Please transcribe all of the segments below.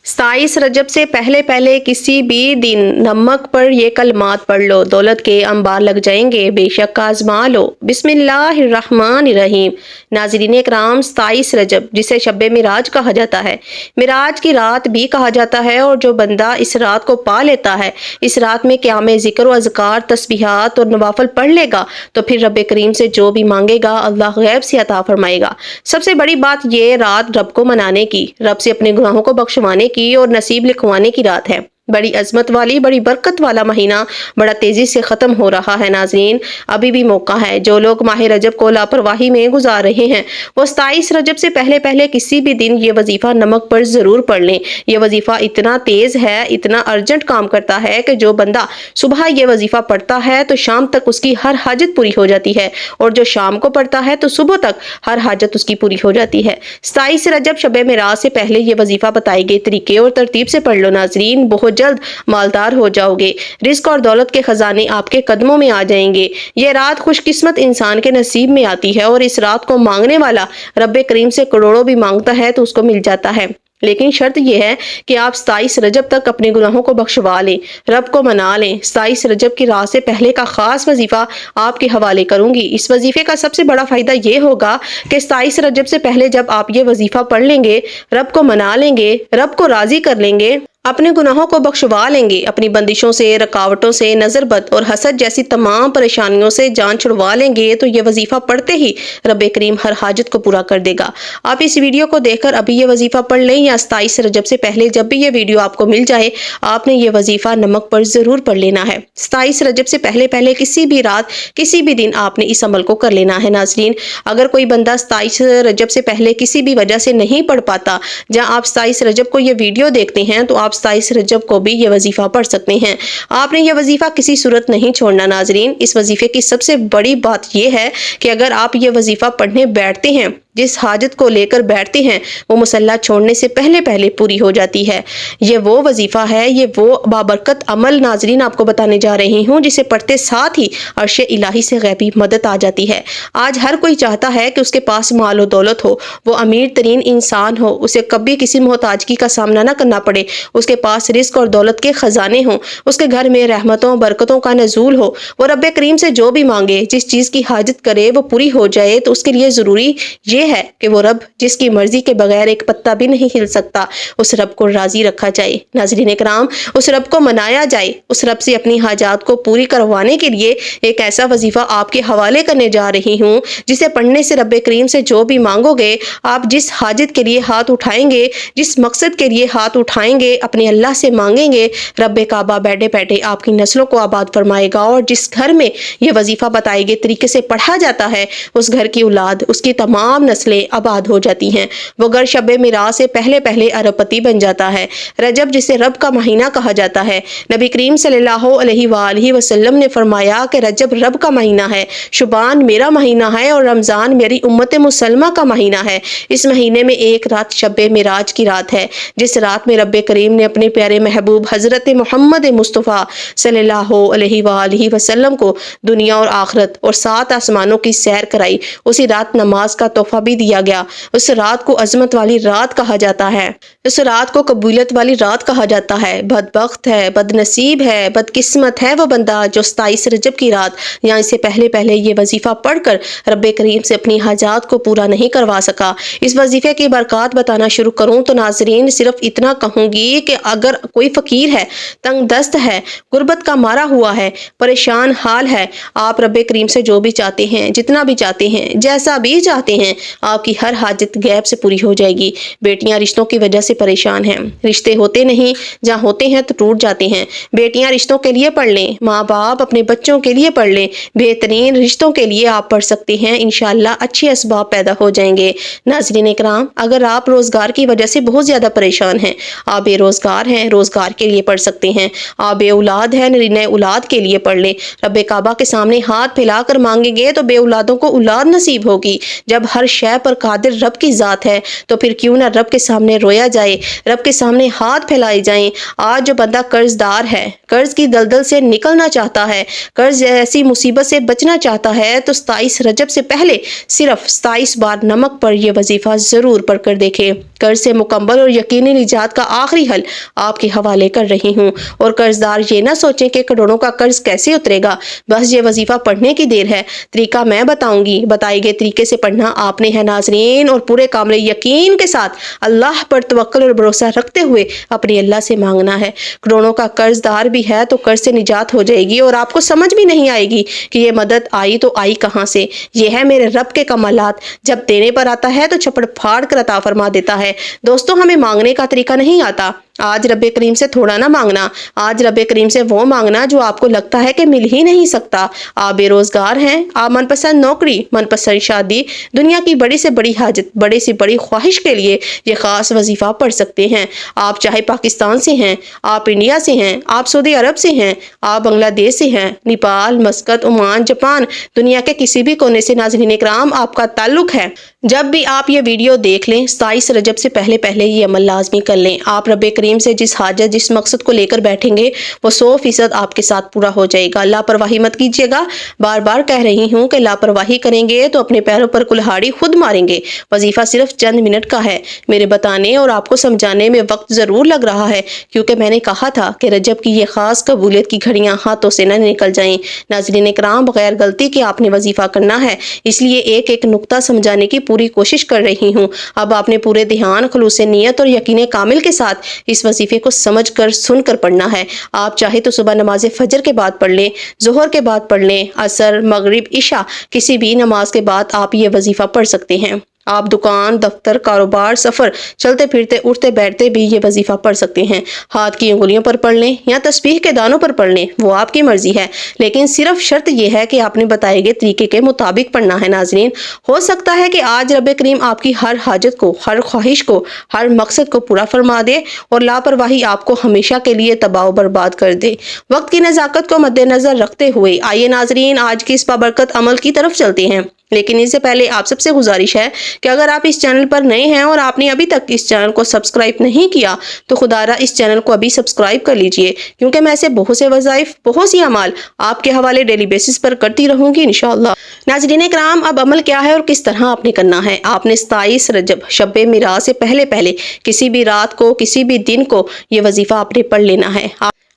27 रजब से पहले पहले किसी भी दिन नमक पर ये कलमात पढ़ लो, दौलत के अंबार लग जाएंगे, बेशक आजमा लो। बिस्मिल्लाहिर्रहमानिर्रहीम। नाज़रीन इकराम, 27 रजब जिसे शब्बे मिराज कहा जाता है, मिराज की रात भी कहा जाता है, और जो बंदा इस रात को पा लेता है, इस रात में क़याम ज़िक्र व अज़कार, तस्बीहात और नवाफिल पढ़ लेगा, तो फिर रब करीम से जो भी मांगेगा अल्लाह गैब से अता फरमाएगा। सबसे बड़ी बात ये रात रब को मनाने की, रब से अपने गुनाहों को बख्शवाने की और नसीब लिखवाने की रात है। बड़ी अजमत वाली, बड़ी बरकत वाला महीना बड़ा तेजी से खत्म हो रहा है। नाज़रीन, अभी भी मौका है। जो लोग माह रजब को लापरवाही में गुजार रहे हैं, वो 27 रजब से पहले पहले किसी भी दिन ये वजीफा नमक पर जरूर पढ़ लें। ये वजीफा इतना तेज है, इतना अर्जेंट काम करता है कि जो बंदा सुबह ये वजीफा पढ़ता है तो शाम तक उसकी हर हाजत पूरी हो जाती है, और जो शाम को पढ़ता है तो सुबह तक हर हाजत उसकी पूरी हो जाती है। 27 रजब शब मिराज से पहले ये वजीफा बताए गए तरीके और तरतीब से पढ़ लो। नाज़रीन, बहुत जल्द मालदार हो जाओगे। रिस्क और दौलत के खजाने आपके कदमों में आ जाएंगे। ये रात खुशकिस्मत इंसान के नसीब में आती है, और इस रात को मांगने वाला रब्बे करीम से करोड़ों भी मांगता है तो उसको मिल जाता है। लेकिन शर्त यह है कि आप 27 रजब तक अपने गुनाहों को बख्शवा लें, रब को मना लें। 27 रजब की रात से पहले का खास वजीफा आपके हवाले करूंगी। इस वजीफे का सबसे बड़ा फायदा ये होगा कि 27 रजब से पहले जब आप ये वजीफा पढ़ लेंगे, रब को मना लेंगे, रब को राजी कर लेंगे, अपने गुनाहों को बख्शवा लेंगे, अपनी बंदिशों से, रकावटों से, नजरबद और हसद जैसी तमाम परेशानियों से जान छुड़वा लेंगे, तो ये वजीफा पढ़ते ही रब्बे करीम हर हाजत को पूरा कर देगा। आप इस वीडियो को देखकर अभी ये वजीफा पढ़ लें, या 27 रजब से पहले जब भी ये वीडियो आपको मिल जाए, आपने ये वजीफा नमक पर जरूर पढ़ लेना है। 27 रजब से पहले पहले किसी भी रात, किसी भी दिन आपने इस अमल को कर लेना है। नाज़रीन, अगर कोई बंदा 27 रजब से पहले किसी भी वजह से नहीं पढ़ पाता, जहाँ आप 27 रजब को ये वीडियो देखते हैं, तो आप 27 रजब को भी ये वजीफा पढ़ सकते हैं। आपने ये वजीफा किसी सूरत नहीं छोड़ना। नाजरीन, इस वजीफे की सबसे बड़ी बात यह है कि अगर आप ये वजीफा पढ़ने बैठते हैं, जिस हाजत को लेकर बैठते हैं, वो मुसल्ला छोड़ने से पहले पहले पूरी हो जाती है। ये वो वजीफा है, ये वो बाबरकत अमल नाजरीन आपको बताने जा रही हूँ, जिसे पढ़ते साथ ही अर्श इलाही से गैबी मदद आ जाती है। आज हर कोई चाहता है कि उसके पास माल और दौलत हो, वो अमीर तरीन इंसान हो, उसे कभी किसी मोहताजगी का सामना ना करना पड़े, उसके पास रिस्क और दौलत के खजाने हों, उसके घर में रहमतों बरकतों का नजूल हो, वो रब्बे करीम से जो भी मांगे, जिस चीज़ की हाजत करे वो पूरी हो जाए। तो उसके लिए ज़रूरी ये है कि वो रब जिसकी मर्जी के बगैर एक पत्ता भी नहीं हिल सकता, उस रब को राजी रखा जाए। नाज़रीन इकराम, उस रब को मनाया जाए। उस रब से अपनी हाजात को पूरी करवाने के लिए एक ऐसा वजीफा आपके हवाले करने जा रही हूँ, जिसे पढ़ने से रब्बे करीम से जो भी मांगोगे, आप जिस हाजत के लिए हाथ उठाएंगे, जिस मकसद के लिए हाथ उठाएंगे, अपने अल्लाह से मांगेंगे, रब्बे काबा बैठे बैठे आपकी नस्लों को आबाद फरमाएगा। और जिस घर में यह वजीफा बताए गए तरीके से पढ़ा जाता है, उस घर की औलाद, उसकी तमाम नस्लें आबाद हो जाती हैं। वो घर शब्बे मिराज से पहले पहले अरबपति बन जाता है। रजब जिसे रब का महीना कहा जाता है, नबी करीम सल्लल्लाहु अलैहि वसल्लम ने फरमाया कि रजब रब का महीना है, शुबान मेरा महीना है, और रमजान मेरी उम्मत मुसलमा का महीना है। इस महीने में एक रात शब्बे मिराज की रात है, जिस रात में रब्बे करीम ने अपने प्यारे महबूब हजरत मोहम्मद मुस्तफ़ा सल्लल्लाहु अलैहि वसल्लम को दुनिया और आखिरत और 7 आसमानों की सैर कराई। उसी रात नमाज का तोहफा भी दिया गया। उस रात को अजमत वाली रात कहा जाता है, उस रात को कबूलियत वाली रात कहा जाता है। बदबख्त है, बदनसीब है, बदकिस्मत है वो बंदा जो 27 रजब की रात या इससे पहले पहले ये वजीफा पढ़कर रब्बे करीम से अपनी हाजात को पूरा नहीं करवा सका। इस वजीफे की बरकत बताना शुरू करूं तो नाजरीन, सिर्फ इतना कहूंगी कि अगर कोई फकीर है, तंग दस्त है, गुर्बत का मारा हुआ है, परेशान हाल है, आप रब्बे करीम से जो भी चाहते हैं, जितना भी चाहते हैं, जैसा भी चाहते हैं, आपकी हर हाजत गैब से पूरी हो जाएगी। बेटियां रिश्तों की वजह से परेशान हैं, रिश्ते होते नहीं, जहाँ होते हैं तो टूट जाते हैं। बेटियां रिश्तों के लिए पढ़ लें, माँ बाप अपने बच्चों के लिए पढ़ लें, बेहतरीन रिश्तों के लिए आप पढ़ सकते हैं। इंशाअल्लाह अच्छे असबाब पैदा हो जाएंगे। नाज़रीन इकराम, अगर आप रोजगार की वजह से बहुत ज्यादा परेशान हैं, आप बेरोजगार हैं, रोजगार के लिए पढ़ सकते हैं। आप बे औलाद हैं, नए औलाद के लिए पढ़ लें। रब्बे काबा के सामने हाथ फैलाकर मांगेंगे तो बे औलादों को औलाद नसीब होगी। जब हर शय पर कादिर रब की जात है, तो फिर क्यों ना रब के सामने रोया जाए, रब के सामने हाथ फैलाए जाएं। आज जो बंदा कर्जदार है, कर्ज की दलदल से निकलना चाहता है, कर्ज ऐसी मुसीबत से बचना चाहता है, तो 27 रजब से पहले सिर्फ 27 बार नमक पर यह वजीफा जरूर पढ़कर देखे। قرض سے مکمل اور یقینی نجات کا آخری حل آپ کے حوالے کر رہی ہوں۔ اور قرض دار یہ نہ سوچیں کہ کروڑوں کا قرض کیسے اترے گا، بس یہ وظیفہ پڑھنے کی دیر ہے۔ طریقہ میں بتاؤں گی، بتائے گئے طریقے سے پڑھنا آپ نے ہے ناظرین، اور پورے کامل یقین کے ساتھ اللہ پر توکل اور بھروسہ رکھتے ہوئے اپنے اللہ سے مانگنا ہے۔ کروڑوں کا قرض دار بھی ہے تو قرض سے نجات ہو جائے گی، اور آپ کو سمجھ بھی نہیں آئے گی کہ یہ مدد آئی تو آئی کہاں سے۔ یہ ہے میرے رب کے کمالات، جب دینے پر آتا ہے تو چھپڑ پھاڑ کر عطا فرما دیتا ہے۔ دوستو، ہمیں مانگنے کا طریقہ نہیں آتا۔ آج رب کریم سے تھوڑا نہ مانگنا، آج رب کریم سے وہ مانگنا جو آپ کو لگتا ہے کہ مل ہی نہیں سکتا۔ آپ بے روزگار ہیں، آپ من پسند نوکری، من پسند شادی، دنیا کی بڑی سے بڑی حاجت، بڑی سے بڑی خواہش کے لیے یہ خاص وظیفہ پڑھ سکتے ہیں۔ آپ چاہے پاکستان سے ہیں، آپ انڈیا سے ہیں، آپ سعودی عرب سے ہیں، آپ بنگلہ دیش سے ہیں، نیپال، مسقط، عمان، جاپان، دنیا کے کسی بھی کونے سے ناظرین اکرام آپ کا تعلق ہے۔ جب بھی آپ یہ ویڈیو دیکھ لیں، 27 رجب سے پہلے یہ عمل لازمی کر لیں۔ آپ رب کریم سے جس حاجت، جس مقصد کو لے کر بیٹھیں گے وہ 100% آپ کے ساتھ پورا ہو جائے گا۔ لاپرواہی مت کیجیے گا، بار بار کہہ رہی ہوں کہ لاپرواہی کریں گے تو اپنے پیروں پر کلہاڑی خود ماریں گے۔ وظیفہ صرف چند منٹ کا ہے۔ میرے بتانے اور آپ کو سمجھانے میں وقت ضرور لگ رہا ہے، کیونکہ میں نے کہا تھا کہ رجب کی یہ خاص قبولیت کی گھڑیاں ہاتھوں سے نہ نکل جائیں۔ ناظرین اکرام، بغیر غلطی کے آپ نے وظیفہ کرنا ہے، اس لیے ایک ایک نقطہ سمجھانے کی پوری کوشش کر رہی ہوں۔ اب آپ نے پورے دھیان، خلوص نیت اور یقین کامل کے ساتھ اس وظیفے کو سمجھ کر، سن کر پڑھنا ہے۔ آپ چاہے تو صبح نماز فجر کے بعد پڑھ لیں، ظہر کے بعد پڑھ لیں، عصر، مغرب، عشاء، کسی بھی نماز کے بعد آپ یہ وظیفہ پڑھ سکتے ہیں۔ آپ دکان، دفتر، کاروبار، سفر، چلتے پھرتے، اٹھتے بیٹھتے بھی یہ وظیفہ پڑھ سکتے ہیں۔ ہاتھ کی انگلیوں پر پڑھ لیں یا تسبیح کے دانوں پر پڑھ لیں، وہ آپ کی مرضی ہے، لیکن صرف شرط یہ ہے کہ آپ نے بتائے گئے طریقے کے مطابق پڑھنا ہے۔ ناظرین، ہو سکتا ہے کہ آج رب کریم آپ کی ہر حاجت کو، ہر خواہش کو، ہر مقصد کو پورا فرما دے، اور لاپرواہی آپ کو ہمیشہ کے لیے تباہ و برباد کر دے۔ وقت کی نزاکت کو مد نظر رکھتے ہوئے آئیے ناظرین آج کی اس بابرکت عمل کی طرف چلتے ہیں، لیکن اس سے پہلے آپ سب سے گزارش ہے کہ اگر آپ اس چینل پر نئے ہیں اور آپ نے ابھی تک اس چینل کو سبسکرائب نہیں کیا تو خدا را اس چینل کو ابھی سبسکرائب کر لیجئے، کیونکہ میں ایسے بہت سے وظائف، بہت سی اعمال آپ کے حوالے ڈیلی بیسس پر کرتی رہوں گی انشاءاللہ۔ ناظرین اکرام، اب عمل کیا ہے اور کس طرح آپ نے کرنا ہے؟ آپ نے 27 رجب شب معراج سے پہلے کسی بھی رات کو، کسی بھی دن کو یہ وظیفہ آپ نے پڑھ لینا ہے۔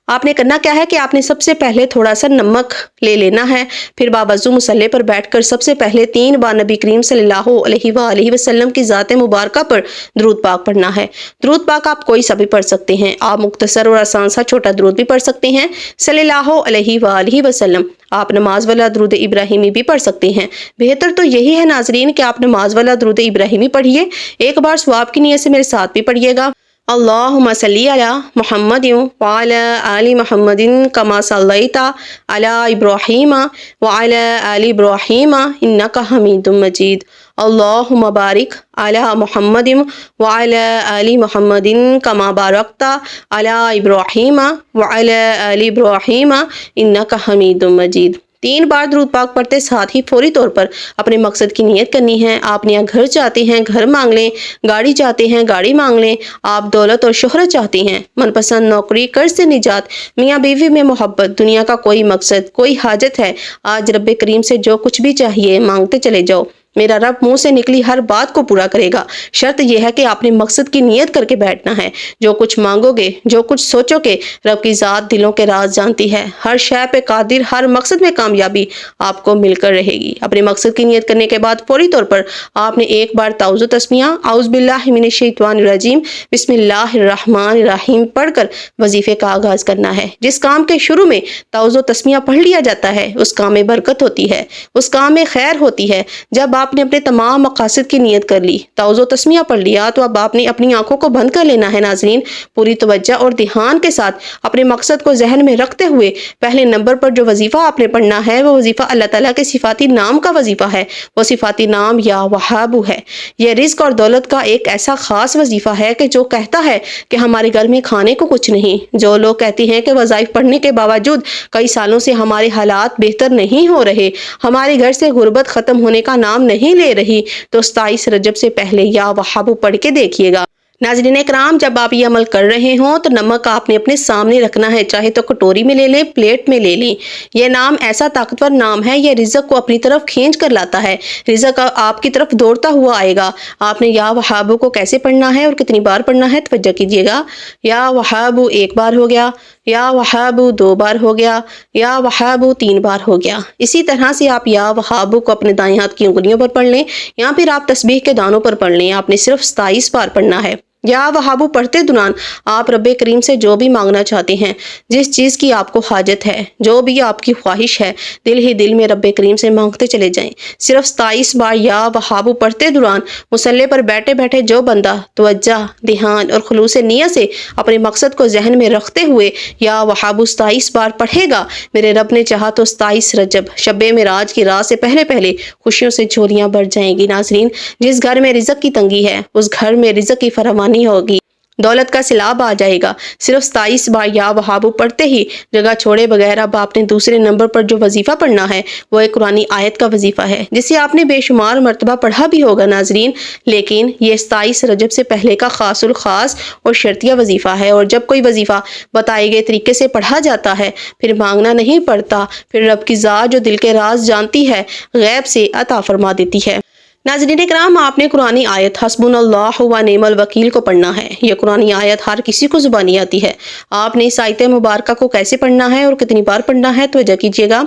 آپ نے کرنا کیا ہے کہ آپ نے سب سے پہلے تھوڑا سا نمک لے لینا ہے، پھر باوضو مصلے پر بیٹھ کر سب سے پہلے 3 بار نبی کریم صلی اللہ علیہ وآلہ وسلم کی ذات مبارکہ پر درود پاک پڑھنا ہے۔ درود پاک آپ کوئی سا بھی پڑھ سکتے ہیں، آپ مختصر اور آسان سا چھوٹا درود بھی پڑھ سکتے ہیں، صلی اللہ علیہ وآلہ وسلم۔ آپ نماز والا درود ابراہیمی بھی پڑھ سکتے ہیں۔ بہتر تو یہی ہے ناظرین کہ آپ نماز والا درود ابراہیمی پڑھیے، ایک بار ثواب کی نیت سے میرے ساتھ بھی پڑھیے گا۔ اللہم صلی علی محمد وعلی آل محمد کما صلیت علی ابراہیم وعلی آل ابراہیم انک حمید مجید۔ اللہم بارک علی محمد وعلی آل محمد کما بارکت علی ابراہیم وعلی آل ابراہیم انک حمید مجید۔ 3 بار درود پاک پڑھتے ساتھ ہی فوری طور پر اپنے مقصد کی نیت کرنی ہے۔ آپ یہاں گھر چاہتے ہیں، گھر مانگ لیں، گاڑی چاہتے ہیں، گاڑی مانگ لیں، آپ دولت اور شہرت چاہتے ہیں، من پسند نوکری، قرض سے نجات، میاں بیوی میں محبت، دنیا کا کوئی مقصد، کوئی حاجت ہے، آج رب کریم سے جو کچھ بھی چاہیے مانگتے چلے جاؤ، میرا رب منہ سے نکلی ہر بات کو پورا کرے گا۔ شرط یہ ہے کہ آپ نے مقصد کی نیت کر کے بیٹھنا ہے۔ جو کچھ مانگو گے، جو کچھ سوچو گے، رب کی ذات دلوں کے راز جانتی ہے۔ ہر شے پہ قادر، ہر مقصد میں کامیابی آپ کو مل کر رہے گی۔ اپنے مقصد کی نیت کرنے کے بعد فوری طور پر آپ نے ایک بار تعوذ و تسمیہ اعوذ باللہ من الشیطان الرجیم بسم اللہ الرحمن الرحیم پڑھ کر وظیفے کا آغاز کرنا ہے۔ جس کام کے شروع میں تعوذ و تسمیہ پڑھ لیا جاتا ہے اس کام میں برکت ہوتی ہے، اس کام میں خیر ہوتی ہے۔ جب آپ نے اپنے تمام مقاصد کی نیت کر لی، تعوذ و تسمیہ پڑھ لیا، تو اب آپ نے اپنی آنکھوں کو بند کر لینا ہے ناظرین۔ پوری توجہ اور دھیان کے ساتھ اپنے مقصد کو ذہن میں رکھتے ہوئے پہلے نمبر پر جو وظیفہ آپ نے پڑھنا ہے وہ وظیفہ اللہ تعالیٰ کے صفاتی نام کا وظیفہ ہے۔ وہ صفاتی نام یا وہابو ہے۔ یہ رزق اور دولت کا ایک ایسا خاص وظیفہ ہے کہ جو کہتا ہے کہ ہمارے گھر میں کھانے کو کچھ نہیں۔ جو لوگ کہتے ہیں کہ وظائف پڑھنے کے باوجود کئی سالوں سے ہمارے حالات بہتر نہیں ہو رہے، ہمارے گھر سے غربت ختم ہونے کا نام نہیں لے رہی، تو 27 رجب سے پہلے یا وہابو پڑھ کے دیکھیے گا۔ नाज़रीन इकराम, जब आप ये अमल कर रहे हों तो नमक आपने अपने सामने रखना है, चाहे तो कटोरी में ले लें, प्लेट में ले लें। ये नाम ऐसा ताकतवर नाम है, ये रिज़्क़ को अपनी तरफ खींच कर लाता है, रिज़्क़ आपकी तरफ दौड़ता हुआ आएगा। आपने या वहाबू को कैसे पढ़ना है और कितनी बार पढ़ना है, तवज्जो कीजिएगा। या वहाबू 1 बार हो गया, या वहाबू 2 बार हो गया, या वहाबू 3 बार हो गया। इसी तरह से आप या वहाबू को अपने दाएं हाथ की उंगलियों पर पढ़ लें या फिर आप तस्बीह के दानों पर पढ़ लें। आपने सिर्फ 27 बार पढ़ना है। या वहाबू पढ़ते दौरान आप रब्बे करीम से जो भी मांगना चाहते हैं, जिस चीज़ की आपको हाजत है, जो भी आपकी ख्वाहिश है, दिल ही दिल में रब्बे करीम से मांगते चले जाएं। सिर्फ 27 बार या वहाबू पढ़ते दौरान मुसल्ले पर बैठे बैठे जो बंदा तवज्जो, ध्यान और खुलूस नियत से अपने मकसद को जहन में रखते हुए या वहाबू 27 बार पढ़ेगा, मेरे रब ने चाहा तो 27 रजब शब्बे मेराज की रात से पहले पहले खुशियों से झोलियां भर जाएंगी। नाज़रीन, जिस घर में रिज़्क़ की तंगी है, उस घर में रिज़्क़ की फरावानी होगी, दौलत का सिलाब आ जाएगा। सिर्फ 27 बार या वहाबू पढ़ते ही जगह छोड़े बगैर अब आपने दूसरे नंबर पर जो वजीफा पढ़ना है वो एक कुरानी आयत का वजीफा है, जिसे आपने बेशुमार मरतबा पढ़ा भी होगा नाजरीन, लेकिन ये 27 रजब से पहले का खासुल खास और शर्तिया वजीफा है। और जब कोई वजीफा बताए गए तरीके से पढ़ा जाता है, फिर मांगना नहीं पड़ता, फिर रब की ज़ात जो दिल के राज जानती है, गैब से अता फरमा देती है। नाज़रीन इकराम, आपने कुरानी आयत हस्बुनल्लाहु व निअमल वकील को पढ़ना है। यह कुरानी आयत हर किसी को जुबानी आती है। आपने इस आयत मुबारका को कैसे पढ़ना है और कितनी बार पढ़ना है, तो वजह कीजिएगा।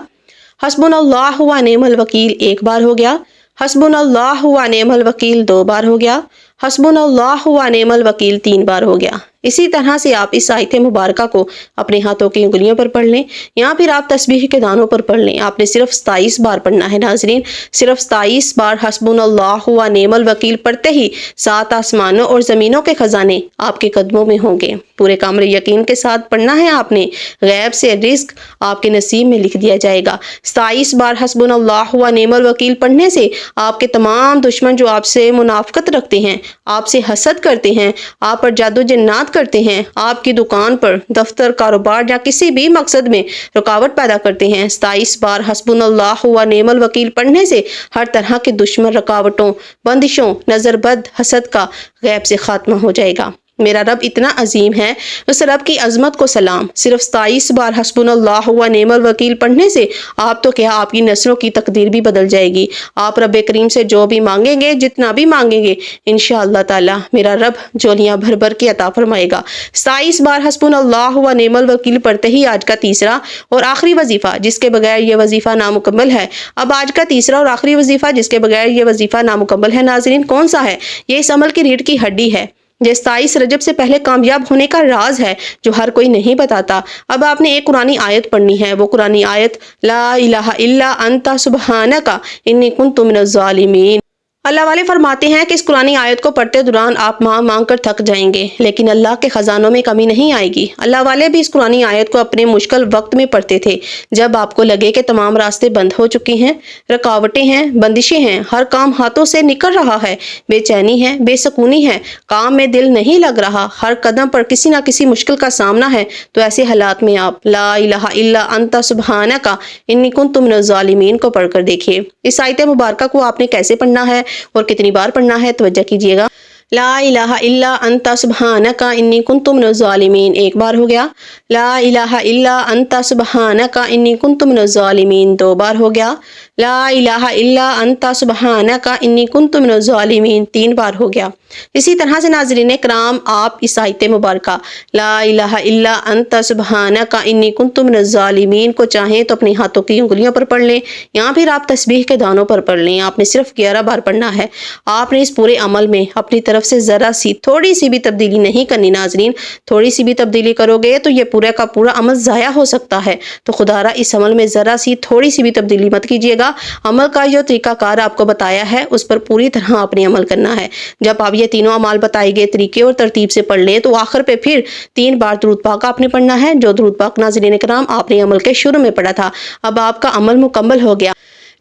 हस्बुनल्लाहु व निअमल वकील 1 बार हो गया, हस्बुनल्लाहु व निअमल वकील 2 बार हो गया, हस्बुनल्लाहु व निअमल वकील 3 बार हो गया। इसी तरह से आप इस आयत मुबारका को अपने हाथों की उंगलियों पर पढ़ लें या फिर आप तस्बीह के दानों पर पढ़ लें। आपने सिर्फ 27 बार पढ़ना है नाजरीन। सिर्फ 27 बार हस्बुनल्लाहु व निअमल वकील पढ़ते ही 7 आसमानों और ज़मीनों के खजाने आपके कदमों में होंगे। पूरे कामिल यकीन के साथ पढ़ना है आपने, गैब से रिज़्क आपके नसीब में लिख दिया जाएगा। 27 बार हस्बुनल्लाहु व निअमल वकील पढ़ने से आपके तमाम दुश्मन जो आपसे मुनाफकत रखते हैं, आपसे हसद करते हैं, आप पर जादू जन्नात करते हैं, आपकी दुकान पर, दफ्तर, कारोबार या किसी भी मकसद में रुकावट पैदा करते हैं, 27 बार हस्बुनल्लाहु व निअमल वकील पढ़ने से हर तरह के दुश्मन, रुकावटों, बंदिशों, नजरबद, हसद का गैब से खात्मा हो जाएगा। मेरा रब इतना अजीम है, उस रब की अजमत को सलाम। सिर्फ 27 बार हस्बुनल्लाहु व निअमल वकील पढ़ने से आप तो क्या, आपकी नस्लों की तकदीर भी बदल जाएगी। आप रब करीम से जो भी मांगेंगे, जितना भी मांगेंगे, इंशाअल्लाह ताला मेरा रब झोलियां भर भर के अता फरमाएगा। 27 बार हस्बुनल्लाहु व निअमल वकील पढ़ते ही आज का तीसरा और आखिरी वजीफा, जिसके बगैर ये वजीफा नामुकम्मल है। अब आज का तीसरा और आखिरी वजीफा जिसके बगैर ये वजीफा नामुकम्मल है नाजरीन, कौन सा है? ये इस अमल की रीढ़ की हड्डी है। ये 27 रजब से पहले कामयाब होने का राज है जो हर कोई नहीं बताता। अब आपने एक कुरानी आयत पढ़नी है। वो कुरानी आयत ला इलाहा इल्ला अंता सुबहानका इन्नी कुन्तु मिनज़ ज़ालिमीन। अल्लाह वाले फरमाते हैं कि इस कुरानी आयत को पढ़ते दौरान आप मांग मांग कर थक जाएंगे, लेकिन अल्लाह के खजानों में कमी नहीं आएगी। अल्लाह वाले भी इस कुरानी आयत को अपने मुश्किल वक्त में पढ़ते थे, जब आपको लगे कि तमाम रास्ते बंद हो चुके हैं, रुकावटें हैं, बंदिशें हैं, हर काम हाथों से निकल रहा है, बेचैनी है, बेसुकूनी है, काम में दिल नहीं लग रहा, हर कदम पर किसी ना किसी मुश्किल का सामना है। तो ऐसे हालात में आप ला इलाहा इल्ला अंता सुबहानका इन्नी कुन्तु मिनज़ ज़ालिमीन को पढ़कर देखिए। इस आयत मुबारका को आपने कैसे पढ़ना है और कितनी बार पढ़ना है, तवज्जो कीजिएगा। ला इलाहा इल्ला अंता सुबहानका इन्नी कुन्तु मिनज़ ज़ालिमीन 1 बार हो गया, ला इलाहा इल्ला अंता सुबहानका इन्नी कुन्तु मिनज़ ज़ालिमीन 2 बार हो गया, ला इलाहा इल्ला अंता सुबहानका इन्नी कुन्तु मिनज़ ज़ालिमीन 3 बार हो गया। इसी तरह से नाज़रीन कराम, आप इस आयत मुबारका ला इलाहा इल्ला अंता सुबहानका इन्नी कुन्तु मिनज़ ज़ालिमीन को चाहें तो अपने हाथों की उंगलियों पर पढ़ लें या फिर आप तस्बीह के दानों पर पढ़ लें। आपने सिर्फ 11 बार पढ़ना है। आपने इस पूरे अमल में अपनी तरफ से जरा सी, थोड़ी सी भी तब्दीली नहीं करनी नाजरीन। थोड़ी सी भी तब्दीली करोगे तो ये पूरा का पूरा अमल ज़ाया हो सकता है। तो खुदारा इस अमल में जरा सी, थोड़ी सी भी तब्दीली मत कीजिएगा। अमल का जो तरीकाकार आपको बताया है उस पर पूरी तरह आपने अमल करना है। जब आप ये तीनों अमाल बताए गए तरीके और तरतीब से पढ़ लें तो आखिर पे फिर 3 बार दुरूद पाक आपने पढ़ना है, जो दुरूद पाक नाज़रीन कराम आपने अमल के शुरू में पढ़ा था। अब आपका अमल मुकम्मल हो गया।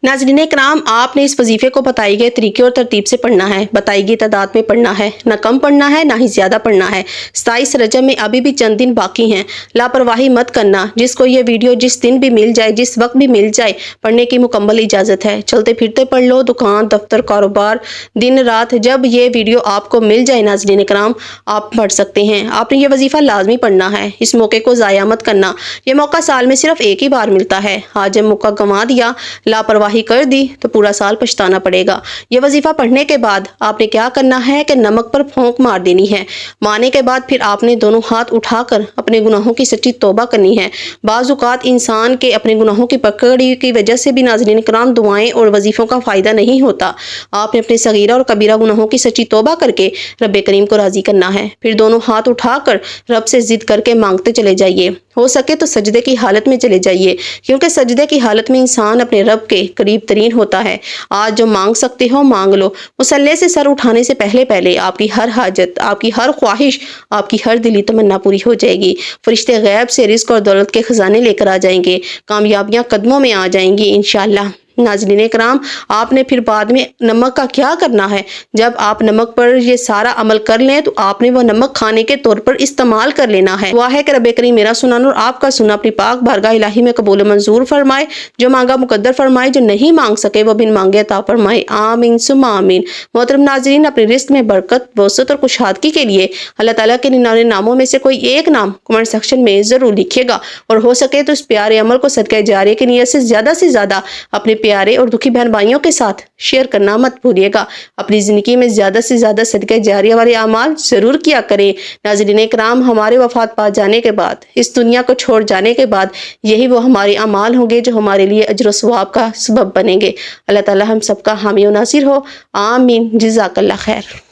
नाज़रीन इकराम, आपने इस वजीफे को बताई गए तरीके और तरतीब से पढ़ना है, बताई गई तादाद में पढ़ना है, न कम पढ़ना है ना ही ज़्यादा पढ़ना है। 27 रजब में अभी भी चंद दिन बाकी हैं, लापरवाही मत करना। जिसको ये वीडियो जिस दिन भी मिल जाए, जिस वक्त भी मिल जाए, पढ़ने की मुकम्मल इजाज़त है। चलते फिरते पढ़ लो, दुकान, दफ्तर, कारोबार, दिन रात, जब ये वीडियो आपको मिल जाए नाज़रीन इकराम, आप पढ़ सकते हैं। आपने ये वजीफ़ा लाजमी पढ़ना है, इस मौके को ज़ाया मत करना। ये मौका साल में सिर्फ एक ही बार मिलता है। आज जब मौका गंवा दिया, लापरवाही कर दी, तो पूरा साल पछताना पड़ेगा। ये वजीफा पढ़ने के बाद आपने क्या करना है कि नमक पर फौंक मार देनी है। मारने के बाद फिर आपने दोनों हाथ उठाकर अपने गुनाहों की सच्ची तौबा करनी है। बाज़ औक़ात इंसान के अपने गुनाहों की पकड़ी की वजह से भी नाज़रीन इकराम दुआएं और वजीफों का फ़ायदा नहीं होता। आपने अपने सगीरा और कबीरा गुनाहों की सच्ची तौबा करके रब करीम को राज़ी करना है। फिर दोनों हाथ उठाकर रब से ज़िद करके मांगते चले जाइए। हो सके तो सजदे की हालत में चले जाइए, क्योंकि सजदे की हालत में इंसान अपने रब के करीब तरीन होता है। आज जो मांग सकते हो मांग लो। मुसल्ले से सर उठाने से पहले पहले आपकी हर हाजत, आपकी हर ख्वाहिश, आपकी हर दिली तमन्ना पूरी हो जाएगी। फरिश्ते गैब से रिज़्क और दौलत के खजाने लेकर आ जाएंगे। कामयाबियां कदमों में आ जाएंगी इंशाअल्लाह। नाज़रीन इकराम, आपने फिर बाद में नमक का क्या करना है? जब आप नमक पर ये सारा अमल कर लें तो आपने वो नमक खाने के तौर पर इस्तेमाल कर लेना है। दुआ है कि रब करीम मेरा सुना और आपका सुना अपनी पाक बारगाह इलाही में कबूल मंजूर फरमाए। जो मांगा मुकद्दर फरमाए, जो नहीं मांग सके वो बिन मांगे अता फरमाए। आमीन सुम्मा आमीन। मोहतरम नाज़रीन, अपने रिस्क में बरकत, वसअत और खुशहादगी के लिए अल्लाह ताला के 99 नामों में से कोई एक नाम कमेंट सेक्शन में ज़रूर लिखिएगा, और हो सके तो इस प्यारे अमल को सदका जारिया की नीयत से ज़्यादा अपने प्यारे और दुखी बहन भाइयों के साथ शेयर करना मत भूलिएगा। अपनी ज़िंदगी में ज़्यादा से ज़्यादा सदका जारिया वाले अमाल ज़रूर किया करें। नाज़रीन इकराम, हमारे वफ़ात पा जाने के बाद, इस दुनिया को छोड़ जाने के बाद, यही वो हमारे अमाल होंगे जो हमारे लिए अजर व सवाब का सबब बनेंगे। अल्लाह ताला हम सबका हामी और नासिर हो। आमीन। जज़ाकल्लाह खैर।